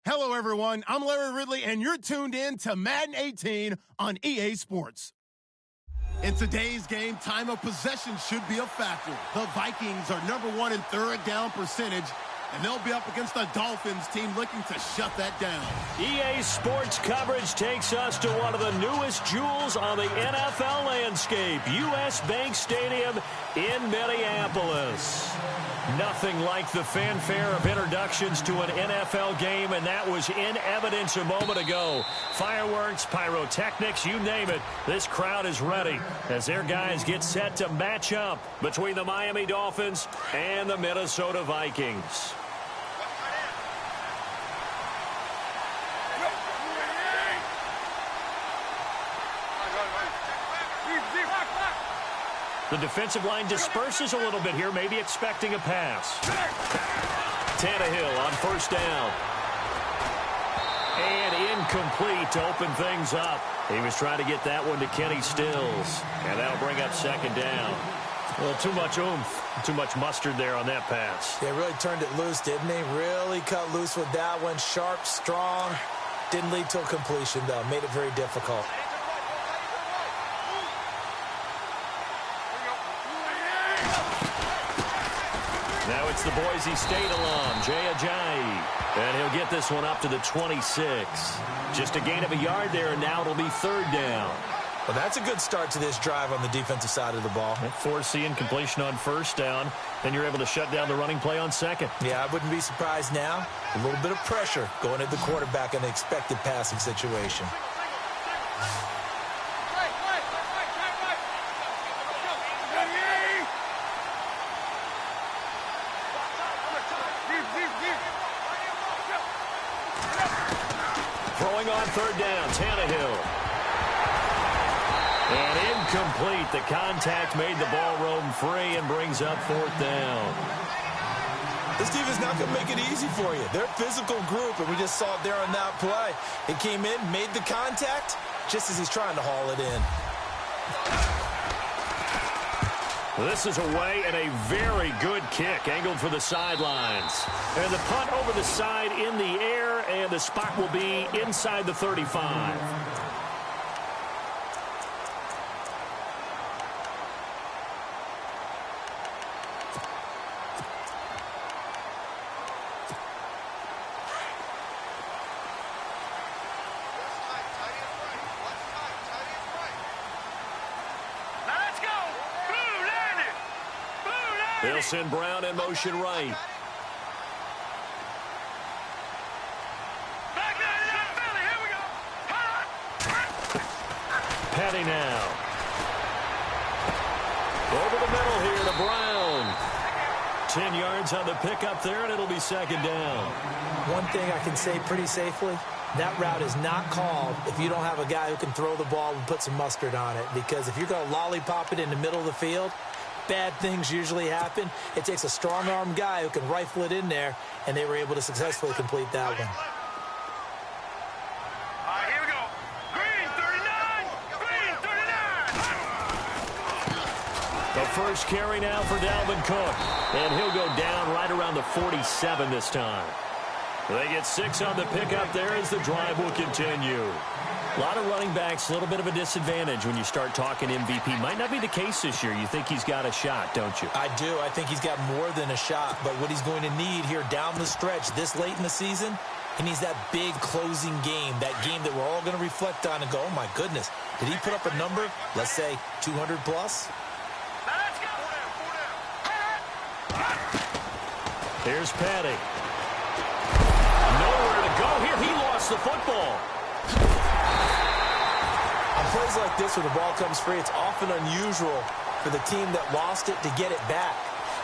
Hello, everyone. I'm Larry Ridley, and you're tuned in to Madden 18 on EA Sports. In today's game, time of possession should be a factor. The Vikings are #1 in third down percentage, and they'll be up against the Dolphins team looking to shut that down. EA Sports coverage takes us to one of the newest jewels on the NFL landscape, US Bank Stadium in Minneapolis. Nothing like the fanfare of introductions to an NFL game, and that was in evidence a moment ago. Fireworks, pyrotechnics, you name it. This crowd is ready as their guys get set to match up between the Miami Dolphins and the Minnesota Vikings. The defensive line disperses a little bit here, maybe expecting a pass. Tannehill on first down. And incomplete to open things up. He was trying to get that one to Kenny Stills. And that'll bring up second down. Well, too much oomph, too much mustard there on that pass. Yeah, really turned it loose, didn't he? Really cut loose with that one. Sharp, strong. Didn't lead to a completion, though. Made it very difficult. Now it's the Boise State alum, Jay Ajayi. And he'll get this one up to the 26. Just a gain of a yard there, and now it'll be third down. Well, that's a good start to this drive on the defensive side of the ball. Foreseeing completion on first down. Then you're able to shut down the running play on second. Yeah, I wouldn't be surprised now. A little bit of pressure going at the quarterback in an expected passing situation. Throwing on third down, Tannehill. And incomplete. The contact made the ball roam free and brings up fourth down. This team is not going to make it easy for you. They're a physical group, and we just saw it there on that play. It came in, made the contact, just as he's trying to haul it in. This is away and a very good kick, angled for the sidelines. And the punt over the side in the air, and the spot will be inside the 35. They'll send Brown in motion right. Petty now. Over the middle here to Brown. 10 yards on the pickup there, and it'll be second down. One thing I can say pretty safely, that route is not called if you don't have a guy who can throw the ball and put some mustard on it. Because if you're going to lollipop it in the middle of the field, bad things usually happen. It takes a strong-arm guy who can rifle it in there, and they were able to successfully complete that one. All right, here we go. Green 39. Green 39. The first carry now for Dalvin Cook. And he'll go down right around the 47 this time. They get 6 on the pickup there as the drive will continue. A lot of running backs, a little bit of a disadvantage when you start talking MVP. Might not be the case this year. You think he's got a shot, don't you? I do. I think he's got more than a shot. But what he's going to need here down the stretch this late in the season, he needs that big closing game, that game that we're all going to reflect on and go, oh, my goodness, did he put up a number, let's say 200 plus? Here's Petty. Nowhere to go here. He lost the football. On plays like this where the ball comes free, it's often unusual for the team that lost it to get it back.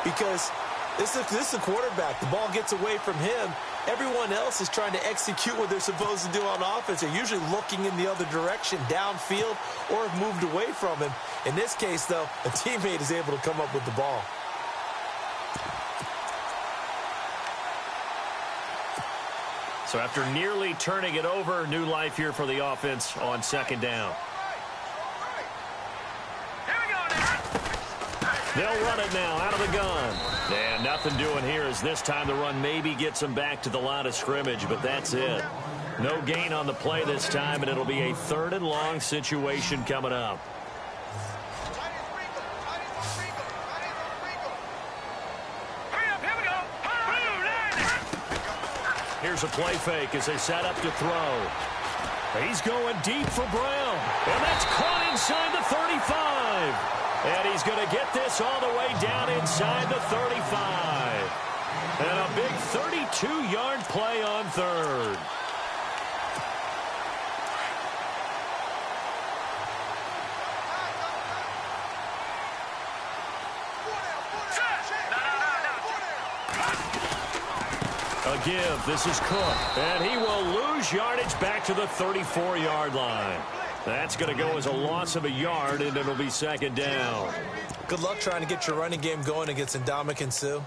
Because this is a quarterback. The ball gets away from him. Everyone else is trying to execute what they're supposed to do on offense. They're usually looking in the other direction, downfield, or have moved away from him. In this case, though, a teammate is able to come up with the ball. So after nearly turning it over, new life here for the offense on second down. They'll run it now out of the gun. And nothing doing here as this time the run maybe gets them back to the line of scrimmage, but that's it. No gain on the play this time, and it'll be a 3rd and long situation coming up. Here's a play fake as they set up to throw. He's going deep for Brown. And that's caught inside the 35. And he's going to get this all the way down inside the 35. And a big 32-yard play on 3rd. A give. This is Cook. And he will lose yardage back to the 34-yard line. That's going to go as a loss of a yard, and it'll be second down. Good luck trying to get your running game going against Ndamukong Suh.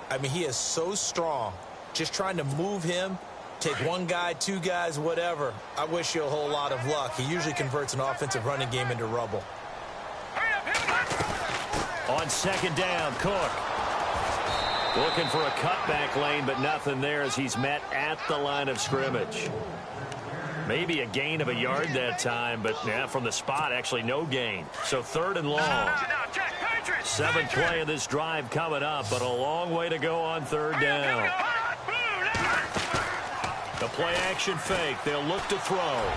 I mean, he is so strong. Just trying to move him, take one guy, 2 guys, whatever. I wish you a whole lot of luck. He usually converts an offensive running game into rubble. On second down, Cook. Looking for a cutback lane, but nothing there as he's met at the line of scrimmage. Maybe a gain of a yard that time, but yeah, from the spot, actually no gain. So 3rd and long. 7th play of this drive coming up, but a long way to go on 3rd down. The play action fake. They'll look to throw.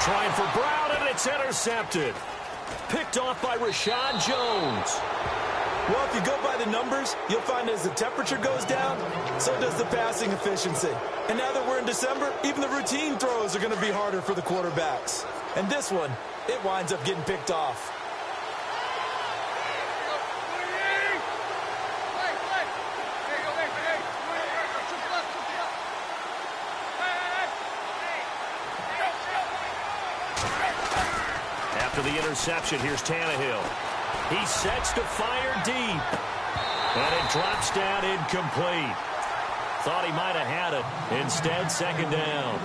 Trying for Brown, and it's intercepted. Picked off by Rashad Jones. Well, if you go by the numbers, you'll find as the temperature goes down, so does the passing efficiency. And now that we're in December, even the routine throws are going to be harder for the quarterbacks. And this one, it winds up getting picked off. After the interception, here's Tannehill. He sets to fire deep. And it drops down incomplete. Thought he might have had it. Instead, second down.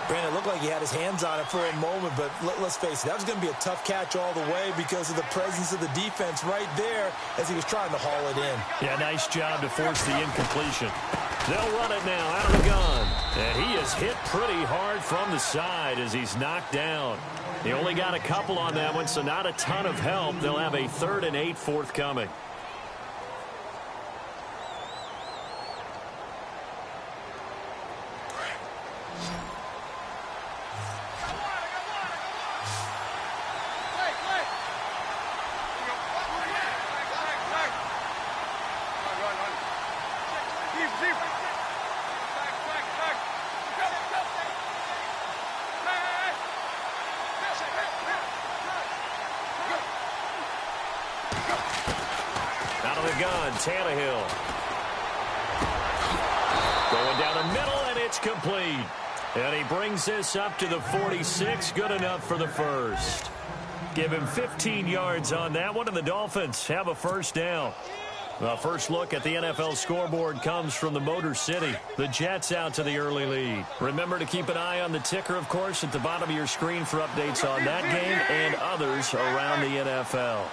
Brandon, it looked like he had his hands on it for a moment, but let's face it, that was going to be a tough catch all the way because of the presence of the defense right there as he was trying to haul it in. Yeah, nice job to force the incompletion. They'll run it now out of the gun. And he is hit pretty hard from the side as he's knocked down. He only got a couple on that one, so not a ton of help. They'll have a 3rd and 8 forthcoming. Tannehill. Going down the middle, and it's complete. And he brings this up to the 46. Good enough for the first. Give him 15 yards on that one, and the Dolphins have a first down. The first look at the NFL scoreboard comes from the Motor City. The Jets out to the early lead. Remember to keep an eye on the ticker, of course, at the bottom of your screen for updates on that game and others around the NFL.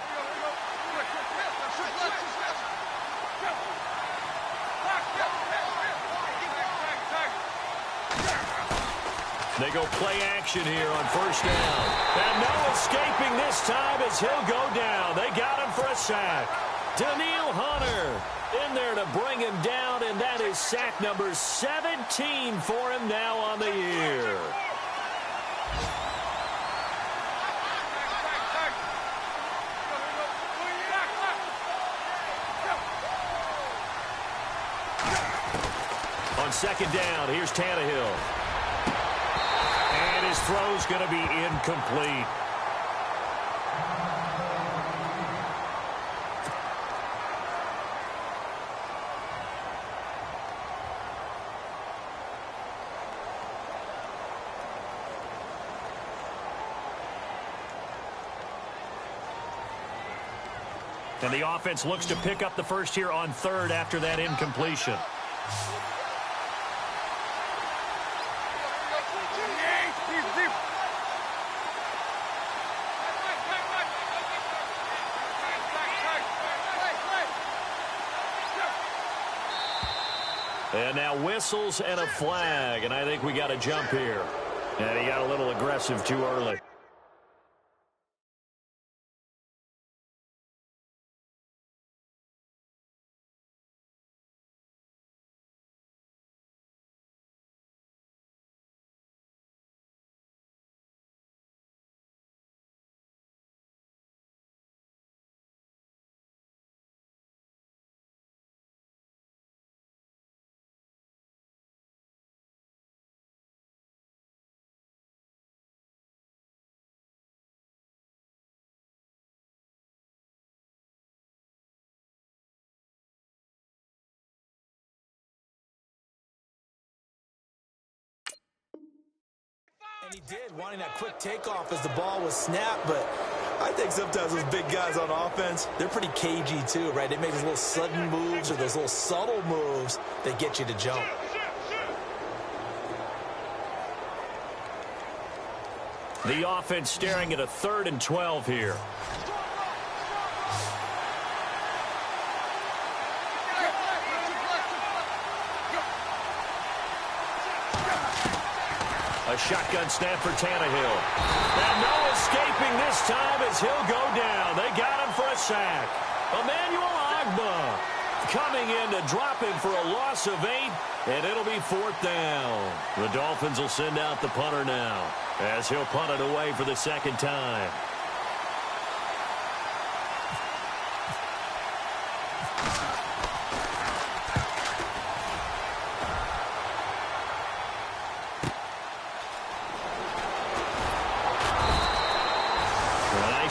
They go play action here on first down. And no escaping this time as he'll go down. They got him for a sack. Daniil Hunter in there to bring him down, and that is sack number 17 for him now on the year. On second down, here's Tannehill. And his throw's going to be incomplete. And the offense looks to pick up the first here on third after that incompletion. And now whistles and a flag, and I think we got a jump here. And he got a little aggressive too early. And he did, wanting that quick takeoff as the ball was snapped, but I think sometimes those big guys on offense, they're pretty cagey too, right? They make those little sudden moves or those little subtle moves that get you to jump. The offense staring at a 3rd and 12 here. A shotgun snap for Tannehill. And no escaping this time as he'll go down. They got him for a sack. Emmanuel Ogbah. Coming in to drop him for a loss of 8, and it'll be 4th down. The Dolphins will send out the punter now, as he'll punt it away for the 2nd time.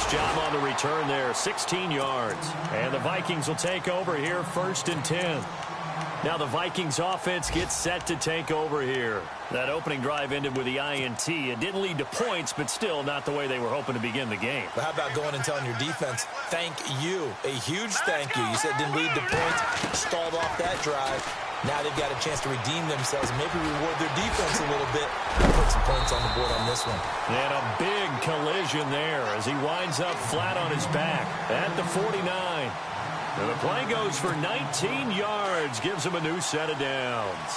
Job on the return there, 16 yards. And the Vikings will take over here, 1st and 10. Now the Vikings offense gets set to take over here. That opening drive ended with the INT. It didn't lead to points, but still not the way they were hoping to begin the game. But how about going and telling your defense, thank you, a huge thank you. You said it didn't lead to points, stalled off that drive. Now they've got a chance to redeem themselves and maybe reward their defense a little bit. Put some points on the board on this one. And a big collision there as he winds up flat on his back at the 49. And the play goes for 19 yards, gives him a new set of downs.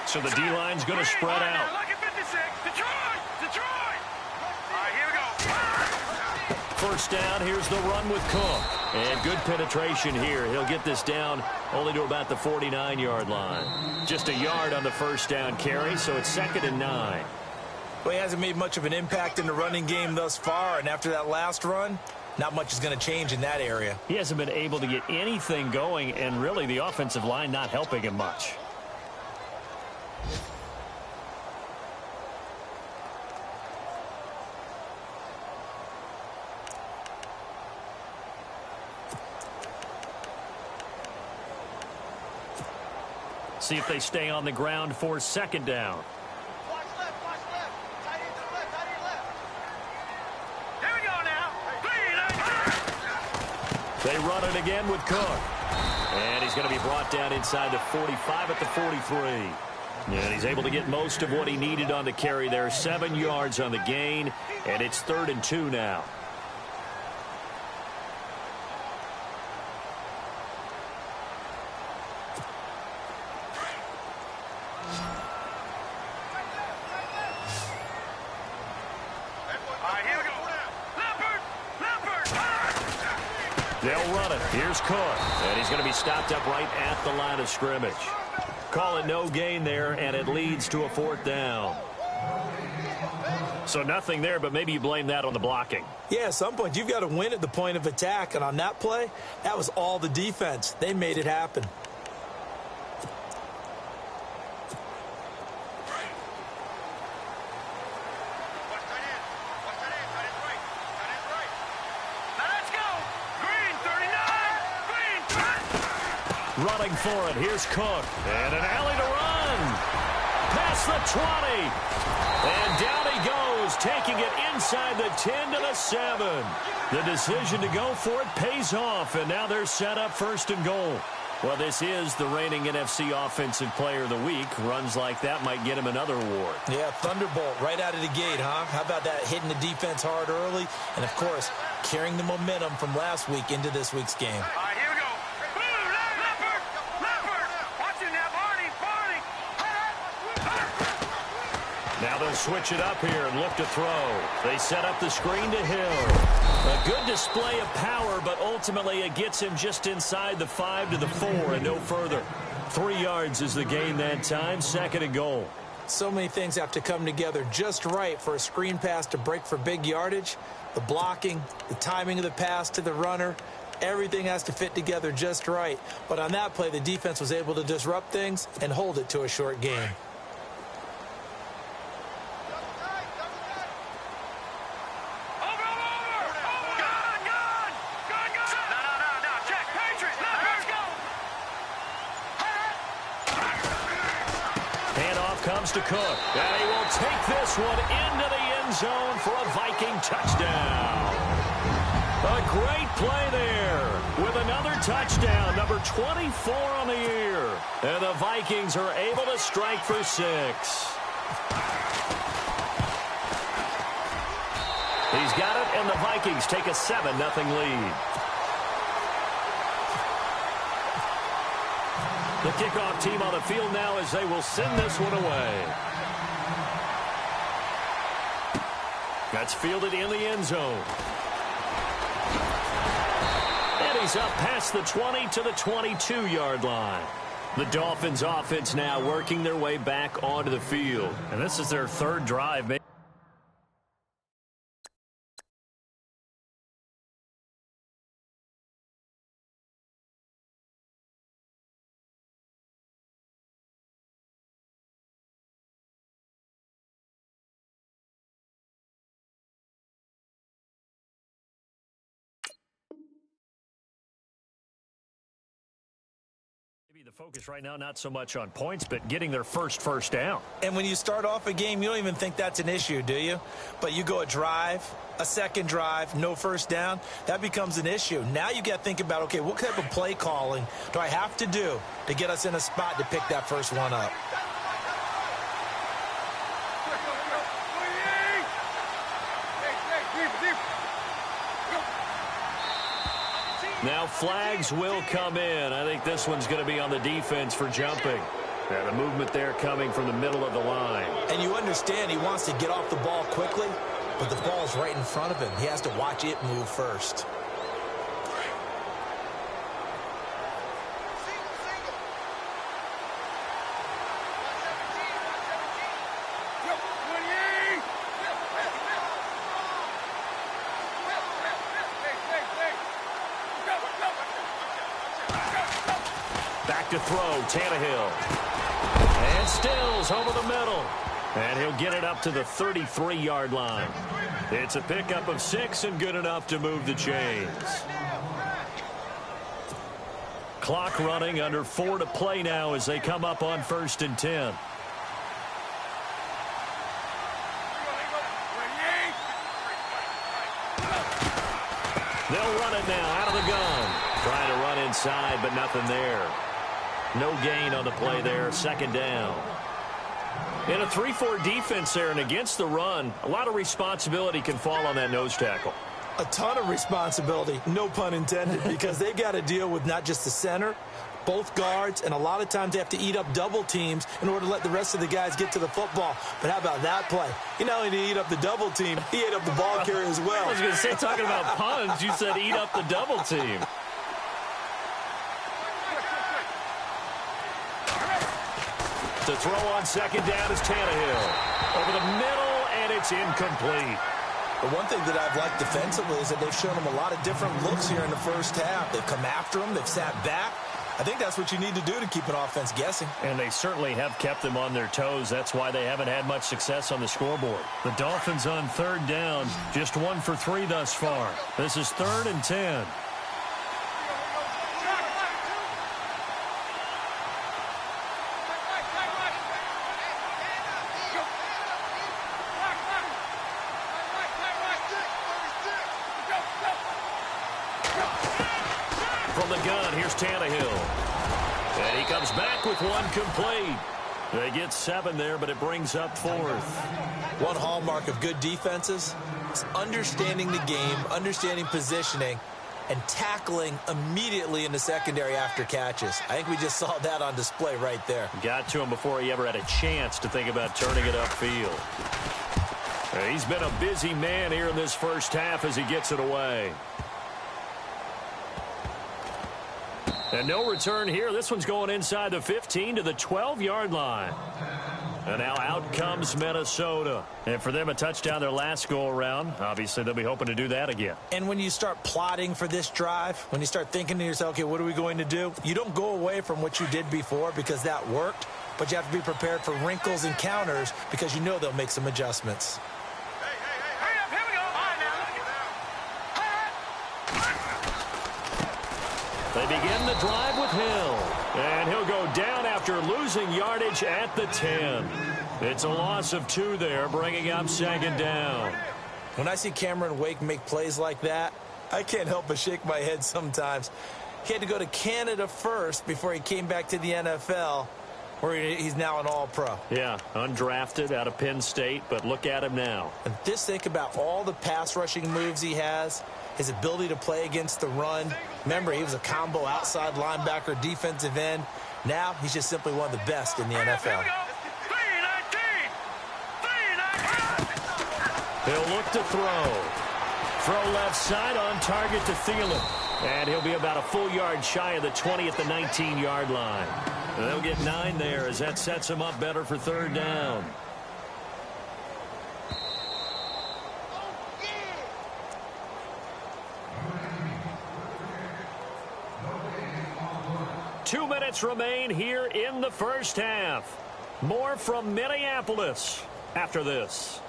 So the D-line's going to spread out. Lucky 56. Detroit! Detroit! All right, here we go. 1st down, here's the run with Cook. And good penetration here. He'll get this down only to about the 49-yard line. Just a yard on the 1st down carry, so it's 2nd and 9. Well, he hasn't made much of an impact in the running game thus far, and after that last run, not much is going to change in that area. He hasn't been able to get anything going, and really the offensive line not helping him much. See if they stay on the ground for 2nd down. Watch left. Tight end to the left, tight end left. Here we go now. They run it again with Cook. And he's going to be brought down inside the 45 at the 43. And he's able to get most of what he needed on the carry there. 7 yards on the gain, and it's 3rd and 2 now. They'll run it. Here's Cook. And he's going to be stopped up right at the line of scrimmage. Call it no gain there, and it leads to a 4th down. So nothing there, but maybe you blame that on the blocking. Yeah, at some point, you've got to win at the point of attack. And on that play, that was all the defense. They made it happen. Running for it. Here's Cook. And an alley to run. Past the 20. And down he goes, taking it inside the 10 to the 7. The decision to go for it pays off, and now they're set up 1st and goal. Well, this is the reigning NFC Offensive Player of the Week. Runs like that might get him another award. Yeah, Thunderbolt right out of the gate, huh? How about that, hitting the defense hard early? And, of course, carrying the momentum from last week into this week's game. All right, here we go. Now they'll switch it up here and look to throw. They set up the screen to Hill. A good display of power, but ultimately it gets him just inside the 5 to the 4 and no further. 3 yards is the gain that time, 2nd and goal. So many things have to come together just right for a screen pass to break for big yardage. The blocking, the timing of the pass to the runner, everything has to fit together just right. But on that play, the defense was able to disrupt things and hold it to a short game. Comes to Cook, and he will take this one into the end zone for a Viking touchdown. A great play there with another touchdown, number 24 on the year. And the Vikings are able to strike for 6. He's got it, and the Vikings take a 7-0 lead. The kickoff team on the field now as they will send this one away. That's fielded in the end zone. he's up past the 20 to the 22-yard line. The Dolphins offense now working their way back onto the field. And this is their third drive. The focus right now, not so much on points, but getting their first down. And when you start off a game, you don't even think that's an issue, do you? But you go a drive, a second drive, no first down, that becomes an issue. Now you got to think about, okay, what type of play calling do I have to do to get us in a spot to pick that first one up? Now flags will come in. I think this one's going to be on the defense for jumping. And the movement there coming from the middle of the line. And you understand he wants to get off the ball quickly, but the ball's right in front of him. He has to watch it move first. To throw, Tannehill. And Stills over the middle. And he'll get it up to the 33-yard line. It's a pickup of 6 and good enough to move the chains. Clock running, under 4 to play now as they come up on 1st and 10. They'll run it now out of the gun. Trying to run inside, but nothing there. No gain on the play there, 2nd down. In a 3-4 defense there and against the run, a lot of responsibility can fall on that nose tackle. A ton of responsibility, no pun intended, because they got to deal with not just the center, both guards, and a lot of times they have to eat up double teams in order to let the rest of the guys get to the football. But how about that play? He not only did he eat up the double team, he ate up the ball carrier as well. I was going to say, talking about puns, you said eat up the double team. To throw on 2nd down is Tannehill. Over the middle, and it's incomplete. The one thing that I've liked defensively is that they've shown him a lot of different looks here in the first half. They've come after him. They've sat back. I think that's what you need to do to keep an offense guessing. And they certainly have kept them on their toes. That's why they haven't had much success on the scoreboard. The Dolphins on 3rd down, just 1 for 3 thus far. This is 3rd and 10. From the gun, here's Tannehill. And he comes back with 1 complete. They get 7 there, but it brings up 4th. One hallmark of good defenses is understanding the game, understanding positioning, and tackling immediately in the secondary after catches. I think we just saw that on display right there. Got to him before he ever had a chance to think about turning it upfield. He's been a busy man here in this first half as he gets it away. And no return here. This one's going inside the 15 to the 12-yard line. And now out comes Minnesota. And for them, a touchdown their last go-around. Obviously, they'll be hoping to do that again. And when you start plotting for this drive, when you start thinking to yourself, okay, what are we going to do? You don't go away from what you did before because that worked. But you have to be prepared for wrinkles and counters because you know they'll make some adjustments. They begin the drive with Hill. And he'll go down after losing yardage at the 10. It's a loss of 2 there, bringing up 2nd down. When I see Cameron Wake make plays like that, I can't help but shake my head sometimes. He had to go to Canada first before he came back to the NFL, where he's now an all-pro. Yeah, undrafted out of Penn State, but look at him now. And just think about all the pass-rushing moves he has, his ability to play against the run. Remember, he was a combo outside linebacker, defensive end. Now he's just simply one of the best in the NFL. He'll look to throw. Throw left side on target to Thielen. And he'll be about a full yard shy of the 20 at the 19-yard line. And they'll get 9 there as that sets him up better for third down. Two minutes remain here in the first half. More from Minneapolis after this.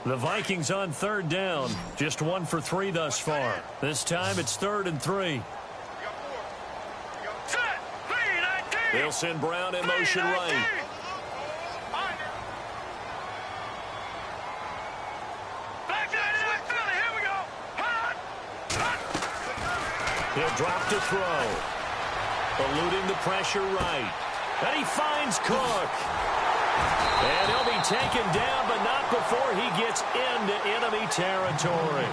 The Vikings on third down. Just 1 for 3 thus far. This time it's 3rd and 3. They'll send Brown in motion right. He'll drop to throw. Eluding the pressure right. And he finds Cook. And he'll be taken down, but not before he gets into enemy territory.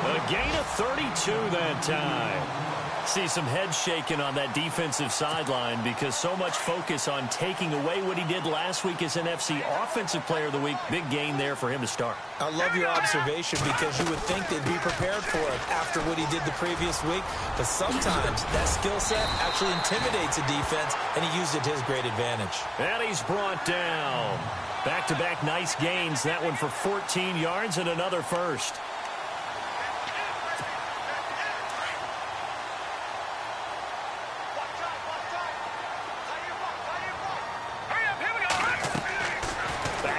A gain of 32 that time. See some head shaking on that defensive sideline because so much focus on taking away what he did last week as NFC Offensive Player of the Week. Big gain there for him to start. I love your observation because you would think they'd be prepared for it after what he did the previous week. But sometimes that skill set actually intimidates a defense, and he used it to his great advantage. And he's brought down. Back-to-back nice gains. That one for 14 yards and another first.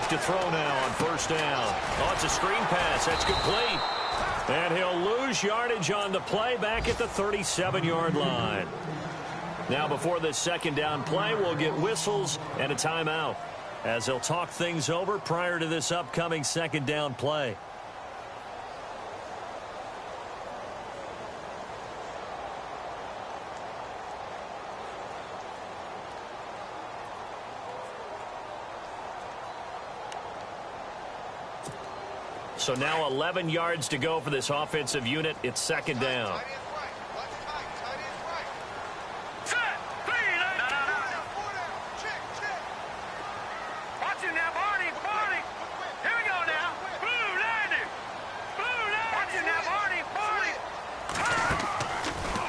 To throw now on first down. Oh, it's a screen pass. That's complete. And he'll lose yardage on the play back at the 37-yard line. Now before this second down play, we'll get whistles and a timeout as they'll talk things over prior to this upcoming second down play. So now 11 yards to go for this offensive unit. It's second down.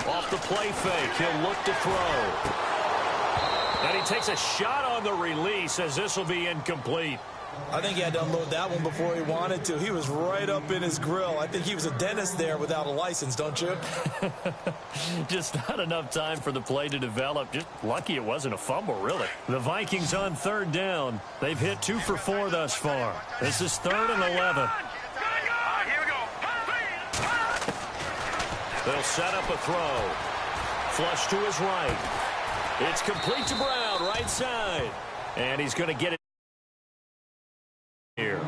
Off the play fake, he'll look to throw. And he takes a shot on the release as this will be incomplete. I think he had to unload that one before he wanted to. He was right up in his grill. I think he was a dentist there without a license, don't you? Just not enough time for the play to develop. Just lucky it wasn't a fumble, really. The Vikings on third down. They've hit 2 for 4 thus far. This is 3rd and 11. They'll set up a throw. Flush to his right. It's complete to Brown, right side. And he's going to get it here.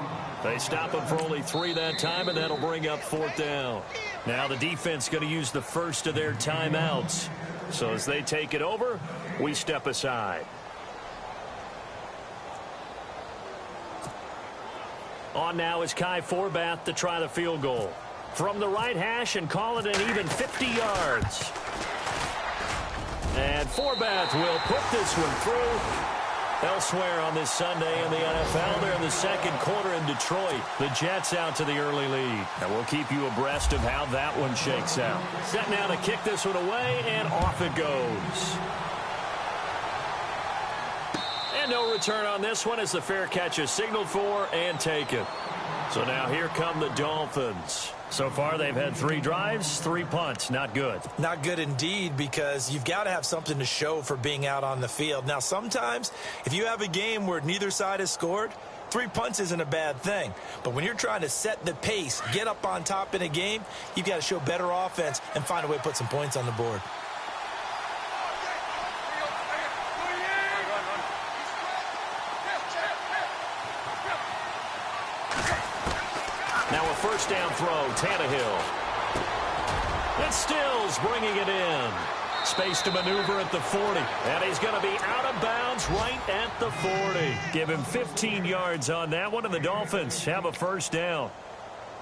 They stop him for only 3 that time, and that'll bring up 4th down. Now the defense going to use the first of their timeouts. So as they take it over, we step aside. On now is Kai Forbath to try the field goal. From the right hash and call it an even 50 yards. And Forbath will put this one through. Elsewhere on this Sunday in the NFL, they're in the second quarter in Detroit. The Jets out to the early lead. And we'll keep you abreast of how that one shakes out. Set now to kick this one away, and off it goes. And no return on this one as the fair catch is signaled for and taken. So now here come the Dolphins. So far, they've had 3 drives, 3 punts. Not good. Not good indeed, because you've got to have something to show for being out on the field. Now, sometimes, if you have a game where neither side has scored, 3 punts isn't a bad thing. But when you're trying to set the pace, get up on top in a game, you've got to show better offense and find a way to put some points on the board. Now a first down throw, Tannehill. And Stills bringing it in. Space to maneuver at the 40. And he's going to be out of bounds right at the 40. Give him 15 yards on that one, and the Dolphins have a first down.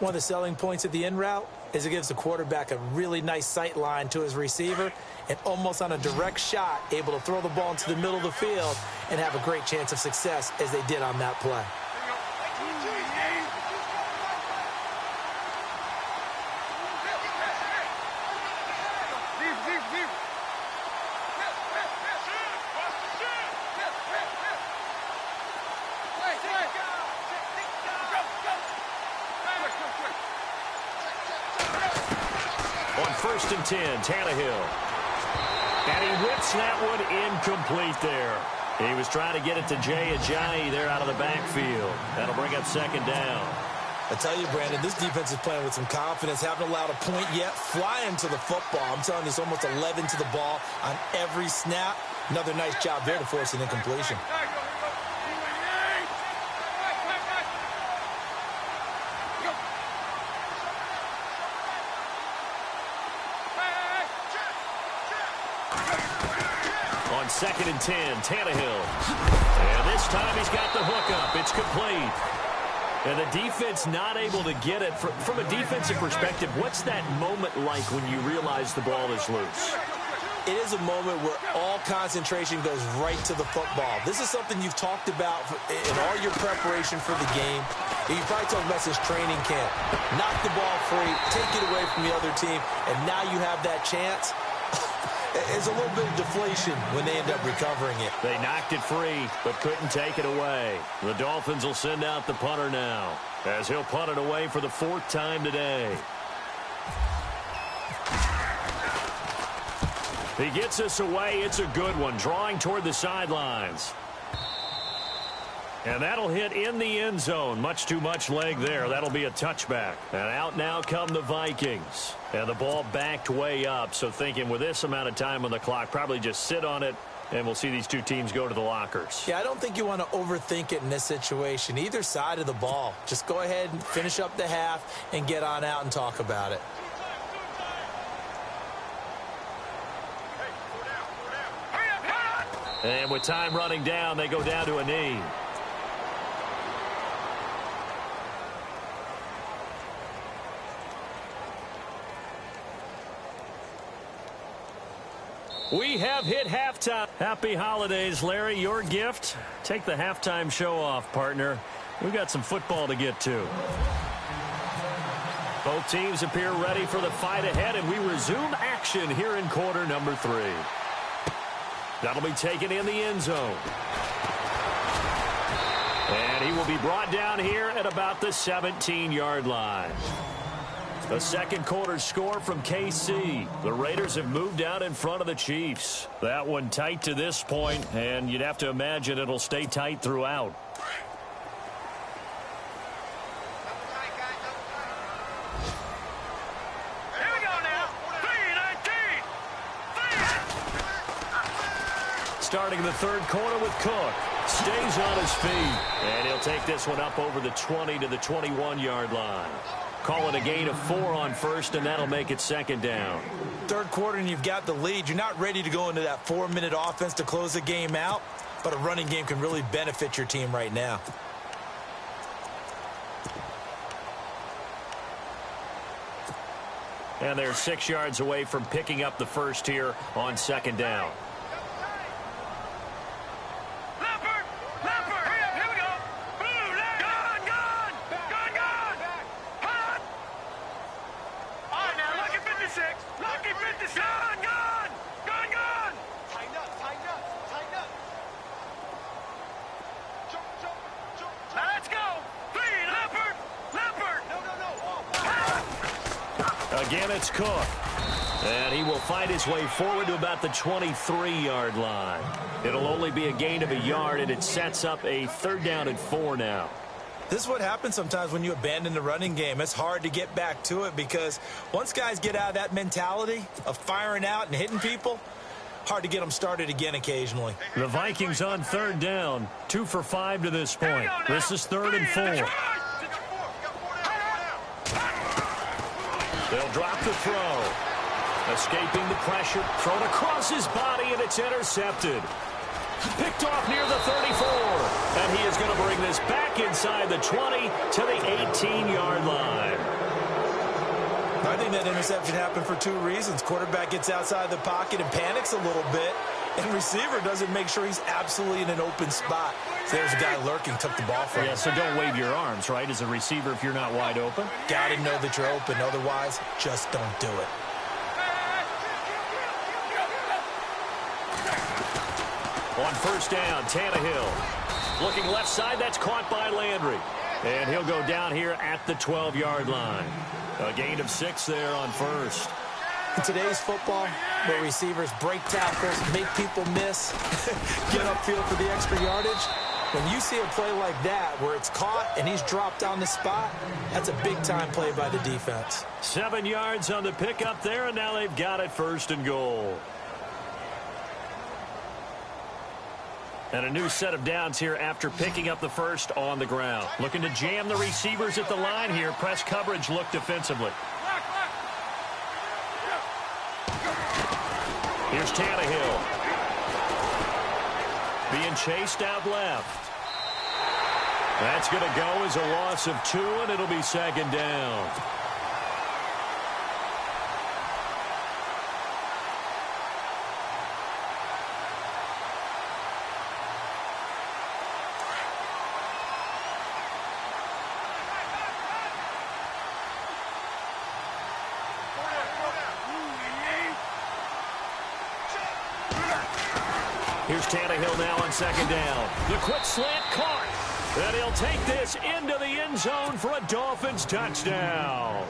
One of the selling points of the in route is it gives the quarterback a really nice sight line to his receiver and almost on a direct shot able to throw the ball into the middle of the field and have a great chance of success as they did on that play. On 1st and 10, Tannehill. And he whips that one incomplete there. He was trying to get it to Jay Ajayi there out of the backfield. That'll bring up 2nd down. I tell you, Brandon, this defense is playing with some confidence. Haven't allowed a point yet. Flying to the football. I'm telling you, it's almost 11 to the ball on every snap. Another nice job there to force an incompletion. On 2nd and 10, Tannehill. And this time he's got the hook up. It's complete. And the defense not able to get it. From a defensive perspective, what's that moment like when you realize the ball is loose? It is a moment where all concentration goes right to the football. This is something you've talked about in all your preparation for the game. You probably talked about since training camp. Knock the ball free, take it away from the other team, and now you have that chance. It's a little bit of deflation when they end up recovering it. They knocked it free, but couldn't take it away. The Dolphins will send out the punter now, as he'll punt it away for the 4th time today. He gets us away. It's a good one, drawing toward the sidelines. And that'll hit in the end zone. Much too much leg there. That'll be a touchback. And out now come the Vikings. And the ball backed way up. So thinking with this amount of time on the clock, probably just sit on it, and we'll see these two teams go to the lockers. Yeah, I don't think you want to overthink it in this situation. Either side of the ball. Just go ahead and finish up the half and get on out and talk about it. And with time running down, they go down to a knee. We have hit halftime. Happy holidays, Larry. Your gift? Take the halftime show off, partner. We've got some football to get to. Both teams appear ready for the fight ahead, and we resume action here in quarter number 3. That'll be taken in the end zone. And he will be brought down here at about the 17-yard line. The second quarter score from KC. The Raiders have moved out in front of the Chiefs. That one tight to this point, and you'd have to imagine it'll stay tight throughout. Here we go now. 3-19. Starting the third quarter with Cook. Stays on his feet. And he'll take this one up over the 20 to the 21-yard line. Call it a gain of 4 on first, and that'll make it 2nd down. Third quarter, and you've got the lead. You're not ready to go into that 4-minute offense to close the game out, but a running game can really benefit your team right now. And they're 6 yards away from picking up the first here on 2nd down. Again, it's Cook. And he will fight his way forward to about the 23-yard line. It'll only be a gain of a yard, and it sets up a 3rd down and 4 now. This is what happens sometimes when you abandon the running game. It's hard to get back to it because once guys get out of that mentality of firing out and hitting people, hard to get them started again occasionally. The Vikings on 3rd down, 2 for 5 to this point. This is 3rd and 4. They'll drop the throw. Escaping the pressure, thrown across his body, and it's intercepted. Picked off near the 34. And he is going to bring this back inside the 20 to the 18-yard line. I think that interception happened for two reasons. Quarterback gets outside the pocket and panics a little bit, and receiver doesn't make sure he's absolutely in an open spot. So there's a guy lurking, took the ball from him. Yeah, so don't wave your arms, right, as a receiver if you're not wide open? Got to know that you're open. Otherwise, just don't do it. On first down, Tannehill. Looking left side, that's caught by Landry. And he'll go down here at the 12-yard line. A gain of 6 there on first. In today's football, where receivers break tackles, make people miss, get upfield for the extra yardage, when you see a play like that where it's caught and he's dropped on the spot, that's a big-time play by the defense. 7 yards on the pickup there, and now they've got it first and goal. And a new set of downs here after picking up the first on the ground. Looking to jam the receivers at the line here. Press coverage look defensively. Here's Tannehill. Being chased out left. That's going to go as a loss of 2, and it'll be second down. Here's Tannehill now on second down. The quick slant caught. And he'll take this into the end zone for a Dolphins touchdown.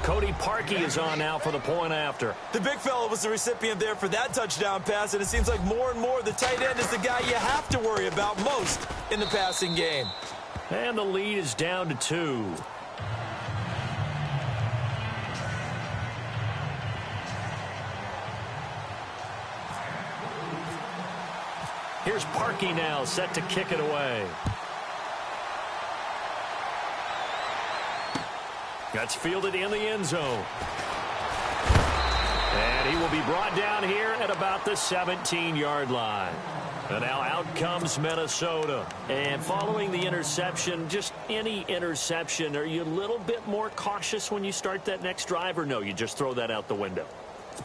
Cody Parkey is on now for the point after. The big fella was the recipient there for that touchdown pass, and it seems like more and more the tight end is the guy you have to worry about most in the passing game. And the lead is down to 2. Here's Parkey now, set to kick it away. That's fielded in the end zone. And he will be brought down here at about the 17-yard line. And now out comes Minnesota. And following the interception, just any interception, are you a little bit more cautious when you start that next drive, or no, you just throw that out the window?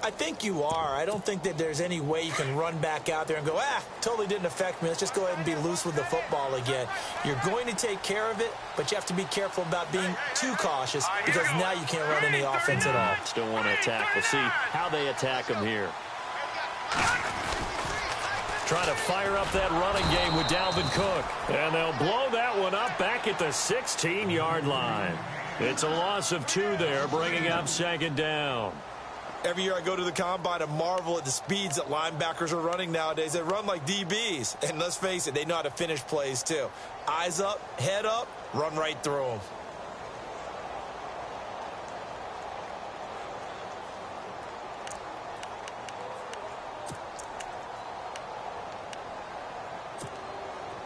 I think you are. I don't think that there's any way you can run back out there and go, totally didn't affect me. Let's just go ahead and be loose with the football again. You're going to take care of it, but you have to be careful about being too cautious because now you can't run any offense at all. Still want to attack. We'll see how they attack him here. Trying to fire up that running game with Dalvin Cook. And they'll blow that one up back at the 16-yard line. It's a loss of 2 there, bringing up second down. Every year I go to the combine and marvel at the speeds that linebackers are running nowadays. They run like DBs. And let's face it, they know how to finish plays too. Eyes up, head up, run right through them.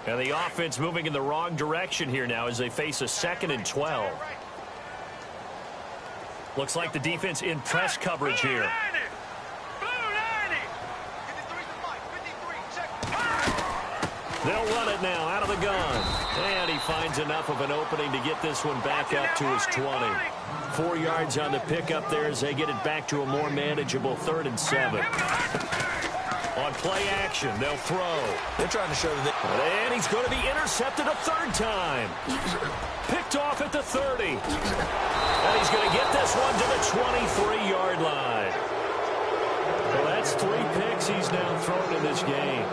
And the offense moving in the wrong direction here now as they face a 2nd and 12. Looks like the defense in press coverage here. They'll run it now out of the gun. And he finds enough of an opening to get this one back up to his 20. 4 yards on the pickup there as they get it back to a more manageable 3rd and 7. On play action, they'll throw. They're trying to show that. And he's going to be intercepted a 3rd time. Picked off at the 30. And he's going to get this one to the 23-yard line. Well, that's 3 picks he's now thrown in this game.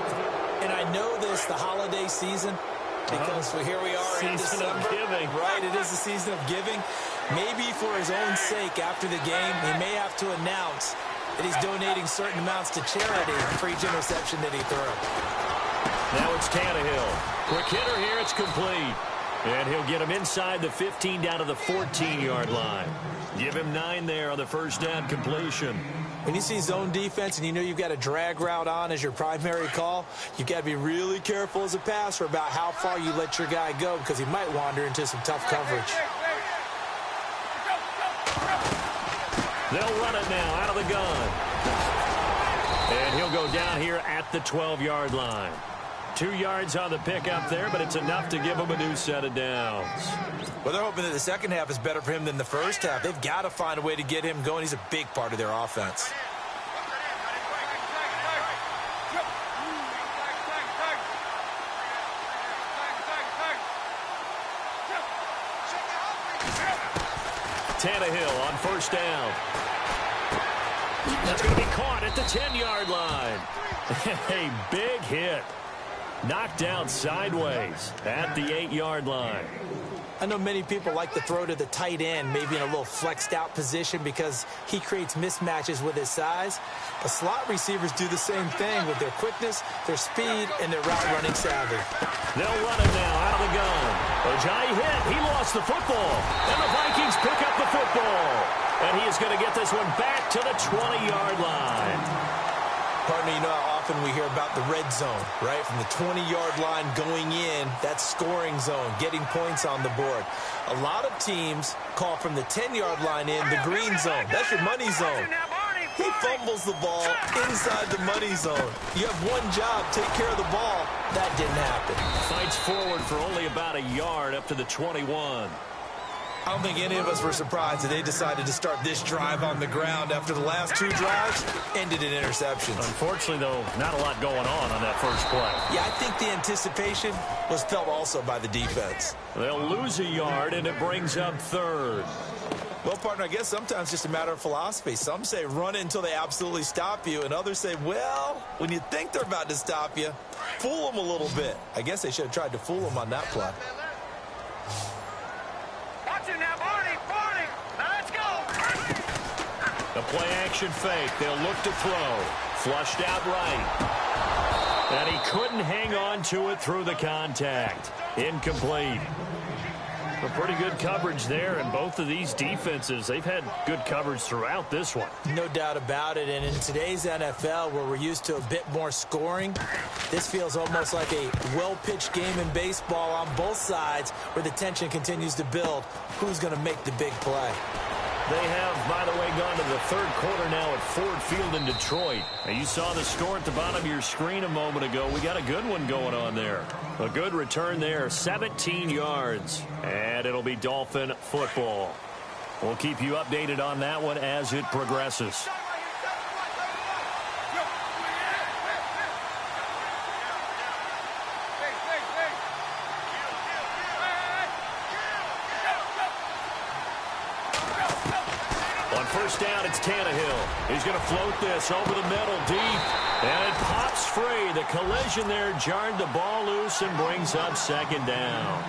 And I know this, the holiday season, because here we are in December. Season of giving. Right, it is the season of giving. Maybe for his own sake after the game, he may have to announce that he's donating certain amounts to charity for each interception that he threw. Now it's Tannehill. Quick hitter here, it's complete. And he'll get him inside the 15 down to the 14-yard line. Give him 9 there on the first down completion. When you see zone defense and you know you've got a drag route on as your primary call, you've got to be really careful as a passer about how far you let your guy go because he might wander into some tough coverage. They'll run it now out of the gun. And he'll He'll go down here at the 12-yard line. 2 yards on the pickup there, but it's enough to give him a new set of downs. Well, they're hoping that the second half is better for him than the first half. They've got to find a way to get him going. He's a big part of their offense. Tannehill on first down. That's going to be caught at the 10-yard line. A big hit. Knocked down sideways at the 8-yard line. I know many people like to throw to the tight end, maybe in a little flexed out position because he creates mismatches with his size. But slot receivers do the same thing with their quickness, their speed, and their route running savvy. They'll run it now out of the gun. Ojai hit. He lost the football. And the Vikings pick up the football. And he is going to get this one back to the 20-yard line. Partner, you know how often we hear about the red zone, right? From the 20-yard line going in, that's scoring zone, getting points on the board. A lot of teams call from the 10-yard line in the green zone. That's your money zone. He fumbles the ball inside the money zone. You have one job, take care of the ball. That didn't happen. Fights forward for only about a yard up to the 21. I don't think any of us were surprised that they decided to start this drive on the ground after the last 2 drives ended in interceptions. Unfortunately, though, not a lot going on that first play. Yeah, I think the anticipation was felt also by the defense. They'll lose a yard, and it brings up third. Well, partner, I guess sometimes it's just a matter of philosophy. Some say run it until they absolutely stop you, and others say, well, when you think they're about to stop you, fool them a little bit. I guess they should have tried to fool them on that play. The play-action fake. They'll look to throw. Flushed out right. And he couldn't hang on to it through the contact. Incomplete. A pretty good coverage there, and both of these defenses, they've had good coverage throughout this one. No doubt about it, and in today's NFL, where we're used to a bit more scoring, this feels almost like a well-pitched game in baseball on both sides, where the tension continues to build. Who's going to make the big play? They have, by the way, gone to the third quarter now at Ford Field in Detroit. And you saw the score at the bottom of your screen a moment ago. We got a good one going on there. A good return there, 17 yards. And it'll be Dolphin football. We'll keep you updated on that one as it progresses. First down, it's Tannehill. He's going to float this over the middle deep. And it pops free. The collision there jarred the ball loose and brings up second down.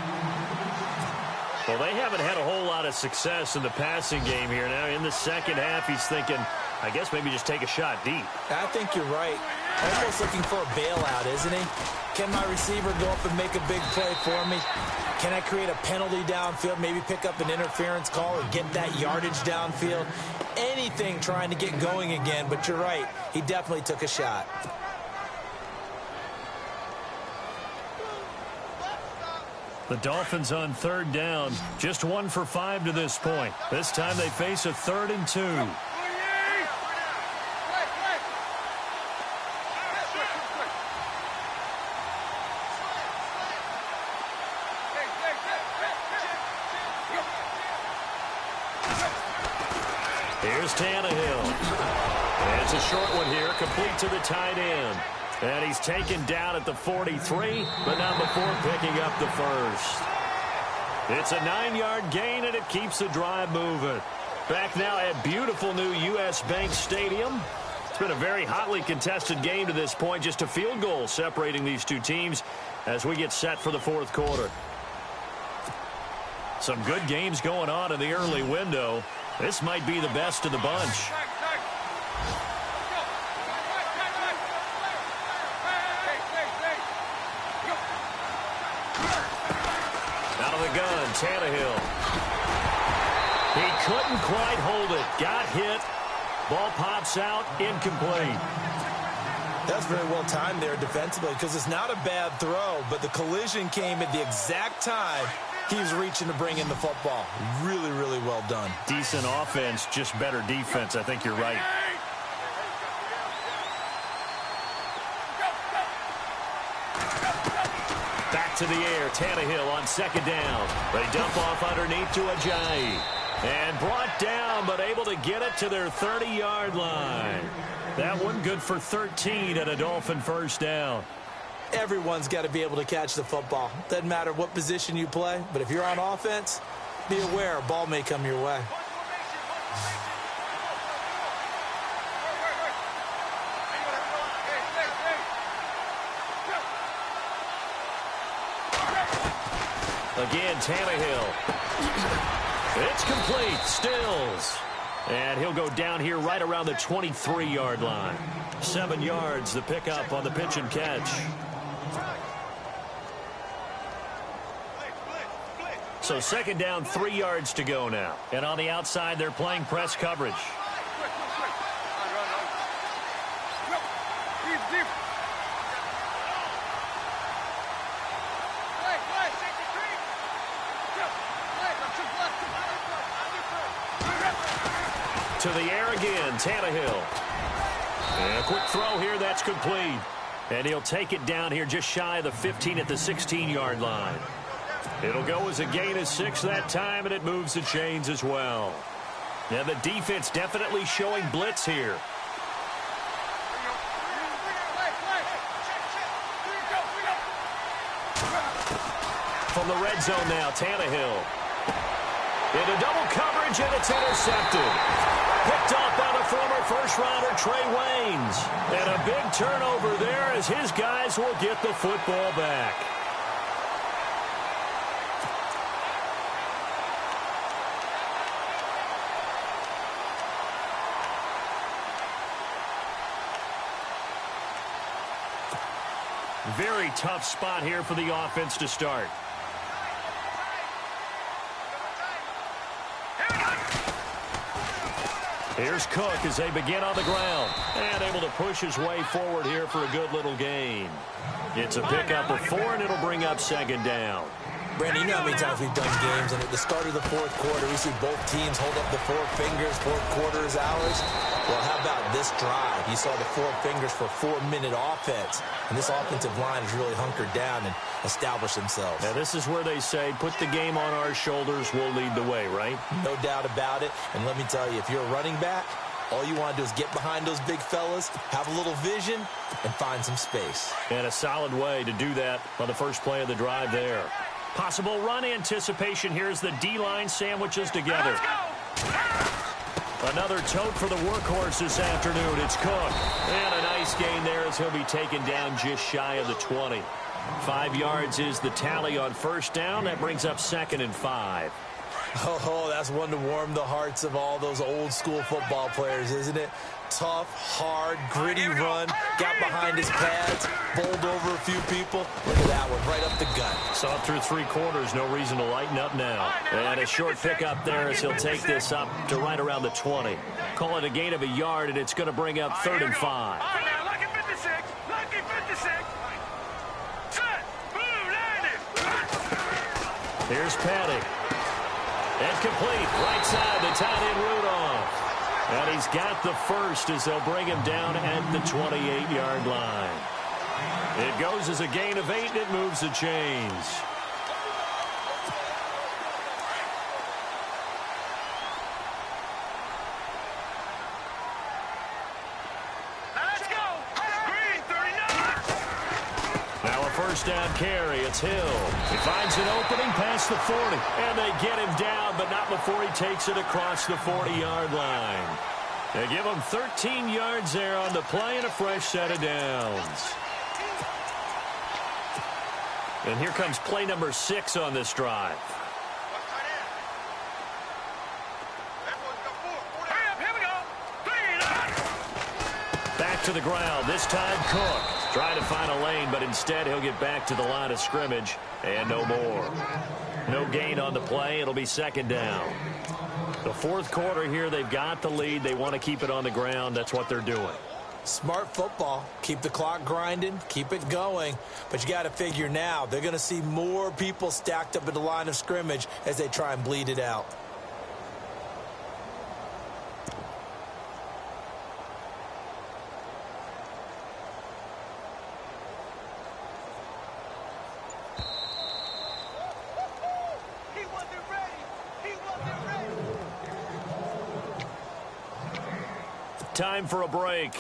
Well, they haven't had a whole lot of success in the passing game here. Now, in the second half, he's thinking, I guess maybe just take a shot deep. I think you're right. Almost looking for a bailout, isn't he? Can my receiver go up and make a big play for me? Can I create a penalty downfield, maybe pick up an interference call or get that yardage downfield? Anything trying to get going again, but you're right. He definitely took a shot. The Dolphins on third down, just 1 for 5 to this point. This time they face a 3rd and 2. Here's Tannehill. And it's a short one here, complete to the tight end. And he's taken down at the 43, but not before picking up the first. It's a 9-yard gain, and it keeps the drive moving. Back now at beautiful new U.S. Bank Stadium. It's been a very hotly contested game to this point. Just a field goal separating these two teams as we get set for the fourth quarter. Some good games going on in the early window. This might be the best of the bunch. Out of the gun, Tannehill. He couldn't quite hold it. Got hit. Ball pops out, incomplete. That's very well timed there defensively because it's not a bad throw, but the collision came at the exact time he was reaching to bring in the football. Really, really well done. Decent offense, just better defense. I think you're right. to the air. Tannehill on second down. They dump off underneath to Ajayi. And brought down, but able to get it to their 30-yard line. That one good for 13 and a Dolphin first down. Everyone's got to be able to catch the football. Doesn't matter what position you play, but if you're on offense, be aware a ball may come your way. Again, Tannehill. It's complete. Stills. And he'll go down here right around the 23-yard line. 7 yards, the pickup on the pitch and catch. So second down, 3 yards to go now. And on the outside, they're playing press coverage. To the air again, Tannehill. And a quick throw here, that's complete. And he'll take it down here just shy of the 15 at the 16-yard line. It'll go as a gain of 6 that time, and it moves the chains as well. Now the defense definitely showing blitz here. From the red zone now, Tannehill. Into double coverage, and it's intercepted. Picked off by the former first-rounder Trey Waynes. And a big turnover there as his guys will get the football back. Very tough spot here for the offense to start. Here's Cook as they begin on the ground. And able to push his way forward here for a good little gain. It's a pickup of 4, and it'll bring up second down. Brandon, you know how many times we've done games, and at the start of the fourth quarter, we see both teams hold up the 4 fingers, fourth quarter is ours. Well, how about this drive? You saw the 4 fingers for 4-minute offense, and this offensive line has really hunkered down and established themselves. Now, this is where they say, put the game on our shoulders, we'll lead the way, right? No doubt about it, and let me tell you, if you're a running back, all you want to do is get behind those big fellas, have a little vision, and find some space. And a solid way to do that on the first play of the drive there. Possible run anticipation here as the D-line sandwiches together. Another tote for the workhorse this afternoon. It's Cook. And a nice gain there as he'll be taken down just shy of the 20. 5 yards is the tally on first down. That brings up 2nd and 5. Oh, that's one to warm the hearts of all those old-school football players, isn't it? Tough, hard, gritty run, got behind his pads, bowled over a few people. Look at that one, right up the gut. Saw through 3 quarters, no reason to lighten up now. And a short pickup there as he'll take this up to right around the 20. Call it a gain of a yard, and it's going to bring up 3rd and 5. Lucky 56, lucky 56. Set, blue, landed. Here's Patty. And complete, right side, the tight end Rudolph. And he's got the first as they'll bring him down at the 28-yard line. It goes as a gain of 8, and it moves the chains. Let's go. Green 39. Now a first down carry. It's Hill. He finds an opening past the 40. And they get him down, but not before he takes it across the 40-yard line. They give him 13 yards there on the play and a fresh set of downs. And here comes play number 6 on this drive. Back to the ground. This time Cook. Trying to find a lane, but instead he'll get back to the line of scrimmage. And no more. No gain on the play. It'll be second down. The fourth quarter here, they've got the lead. They want to keep it on the ground. That's what they're doing. Smart football. Keep the clock grinding. Keep it going. But you got to figure now, they're going to see more people stacked up at the line of scrimmage as they try and bleed it out. Time for a break.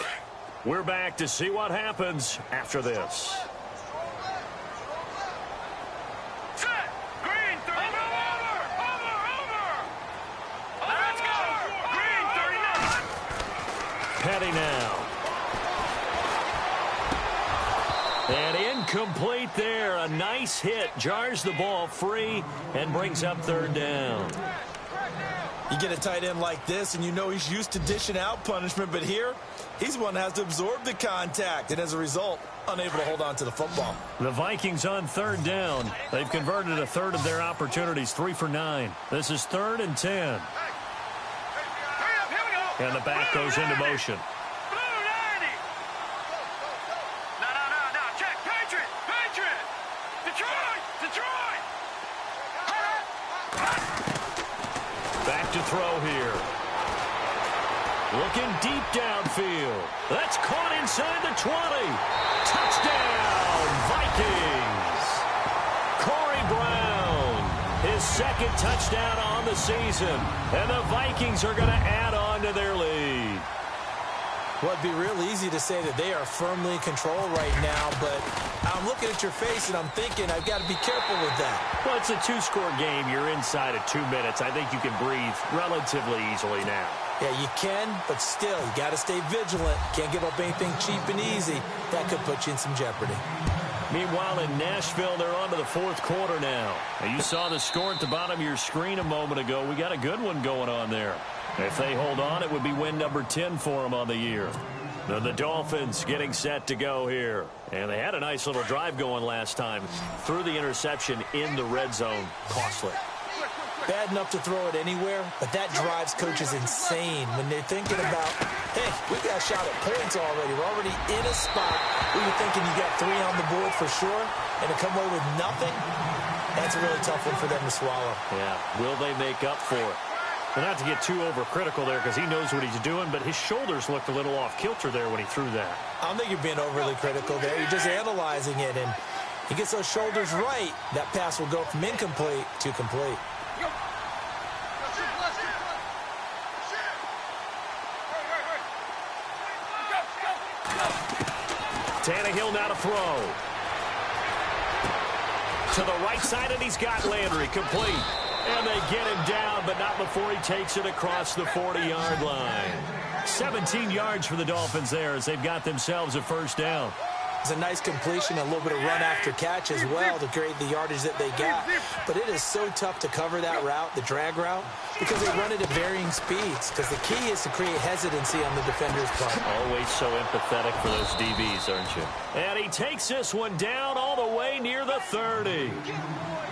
We're back to see what happens after this. Petty now. And incomplete there. A nice hit. Jars the ball free and brings up third down. You get a tight end like this, and you know he's used to dishing out punishment, but here, he's the one that has to absorb the contact, and as a result, unable to hold on to the football. The Vikings on third down. They've converted a third of their opportunities, 3 for 9. This is 3rd and 10. And the back goes into motion. Back to throw here. Looking deep downfield. That's caught inside the 20. Touchdown, Vikings. Corey Brown, his second touchdown on the season. And the Vikings are going to add on to their lead. Well, it'd be real easy to say that they are firmly in control right now, but I'm looking at your face and I'm thinking I've got to be careful with that. Well, it's a 2-score game. You're inside of 2 minutes. I think you can breathe relatively easily now. Yeah, you can, but still, you got to stay vigilant. Can't give up anything cheap and easy. That could put you in some jeopardy. Meanwhile, in Nashville, they're on to the 4th quarter now. Now, you saw the score at the bottom of your screen a moment ago. We got a good one going on there. If they hold on, it would be win number 10 for them on the year. Now, the Dolphins getting set to go here. And they had a nice little drive going last time. Threw the interception in the red zone. Costly. Bad enough to throw it anywhere, but that drives coaches insane when they're thinking about, hey, we got a shot at points already. We're already in a spot where you're thinking you got 3 on the board for sure, and to come away with nothing, that's a really tough one for them to swallow. Yeah, will they make up for it? Well, not to get too overcritical there because he knows what he's doing, but his shoulders looked a little off kilter there when he threw that. I don't think you're being overly critical there. You're just analyzing it, and he gets those shoulders right, that pass will go from incomplete to complete. Tannehill now to throw. To the right side, and he's got Landry complete. And they get him down, but not before he takes it across the 40-yard line. 17 yards for the Dolphins there as they've got themselves a first down. It's a nice completion, a little bit of run after catch as well to create the yardage that they got. But it is so tough to cover that route, the drag route, because they run it at varying speeds. Because the key is to create hesitancy on the defender's part. Always so empathetic for those DBs, aren't you? And he takes this one down all the way near the 30.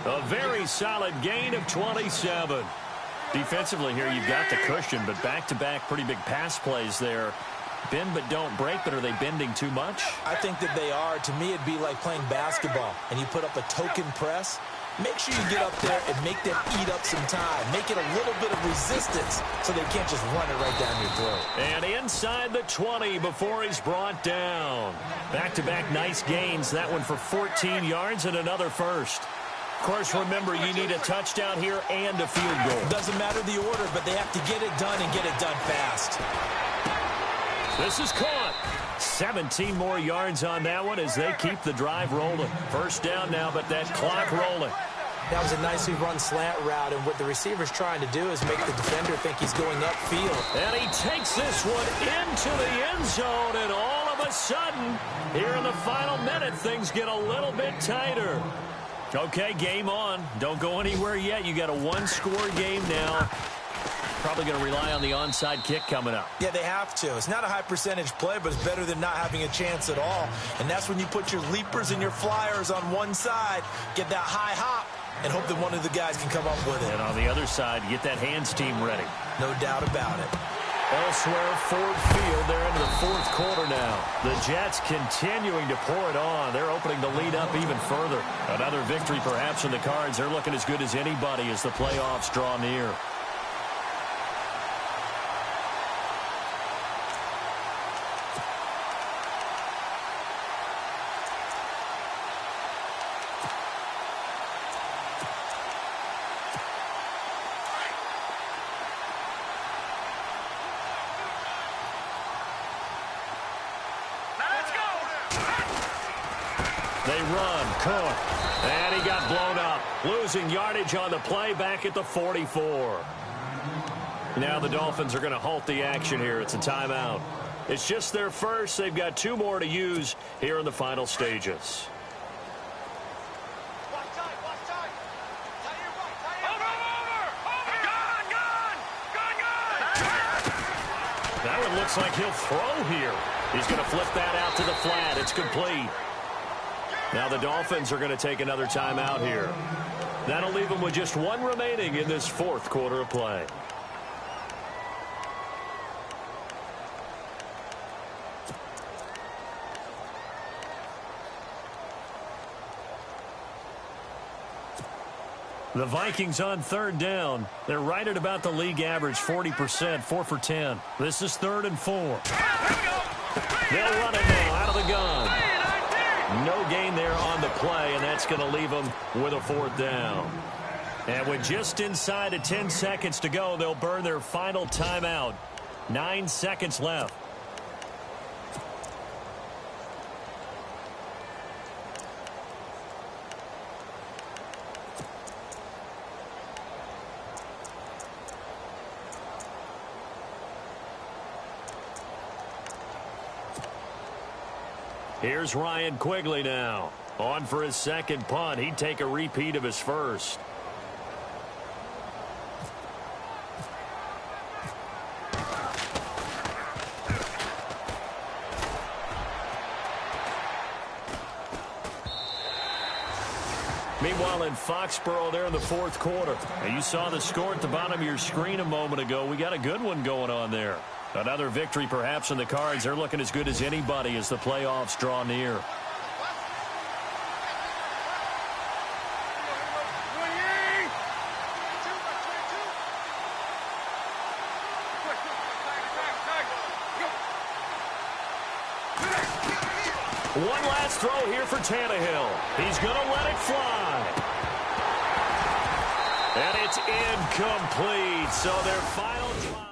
A very solid gain of 27. Defensively here, you've got the cushion, but back-to-back pretty big pass plays there. Bend but don't break, but are they bending too much? I think that they are. To me, it'd be like playing basketball, and you put up a token press. Make sure you get up there and make them eat up some time. Make it a little bit of resistance so they can't just run it right down your throat. And inside the 20 before he's brought down. Back-to-back nice gains. That one for 14 yards and another first. Of course, remember, you need a touchdown here and a field goal. Doesn't matter the order, but they have to get it done and get it done fast. This is caught. 17 more yards on that one as they keep the drive rolling. First down now, but that clock rolling. That was a nicely run slant route, and what the receiver's trying to do is make the defender think he's going upfield. And he takes this one into the end zone, and all of a sudden, here in the final minute, things get a little bit tighter. Okay, game on. Don't go anywhere yet. You got a one-score game now. Probably going to rely on the onside kick coming up. Yeah, they have to. It's not a high percentage play, but it's better than not having a chance at all. And that's when you put your leapers and your flyers on one side, get that high hop, and hope that one of the guys can come up with it. And on the other side, get that hands team ready. No doubt about it. Elsewhere, Ford Field, they're into the 4th quarter now. The Jets continuing to pour it on. They're opening the lead up even further. Another victory perhaps in the cards. They're looking as good as anybody as the playoffs draw near. They run. Cook. And he got blown up. Losing yardage on the play back at the 44. Now the Dolphins are going to halt the action here. It's a timeout. It's just their first. They've got 2 more to use here in the final stages. That one looks like he'll throw here. He's going to flip that out to the flat. It's complete. Now the Dolphins are going to take another timeout here. That'll leave them with just 1 remaining in this 4th quarter of play. The Vikings on 3rd down. They're right at about the league average, 40%, 4 for 10. This is 3rd and 4. They'll run it now out of the gun. No gain there on the play, and that's going to leave them with a 4th down. And with just inside of 10 seconds to go, they'll burn their final timeout. 9 seconds left. Here's Ryan Quigley now. On for his 2nd punt. He'd take a repeat of his first. Meanwhile, in Foxborough, there in the 4th quarter. Now, you saw the score at the bottom of your screen a moment ago. We got a good one going on there. Another victory perhaps in the cards. They're looking as good as anybody as the playoffs draw near. One last throw here for Tannehill. He's going to let it fly. And it's incomplete. So their final drive.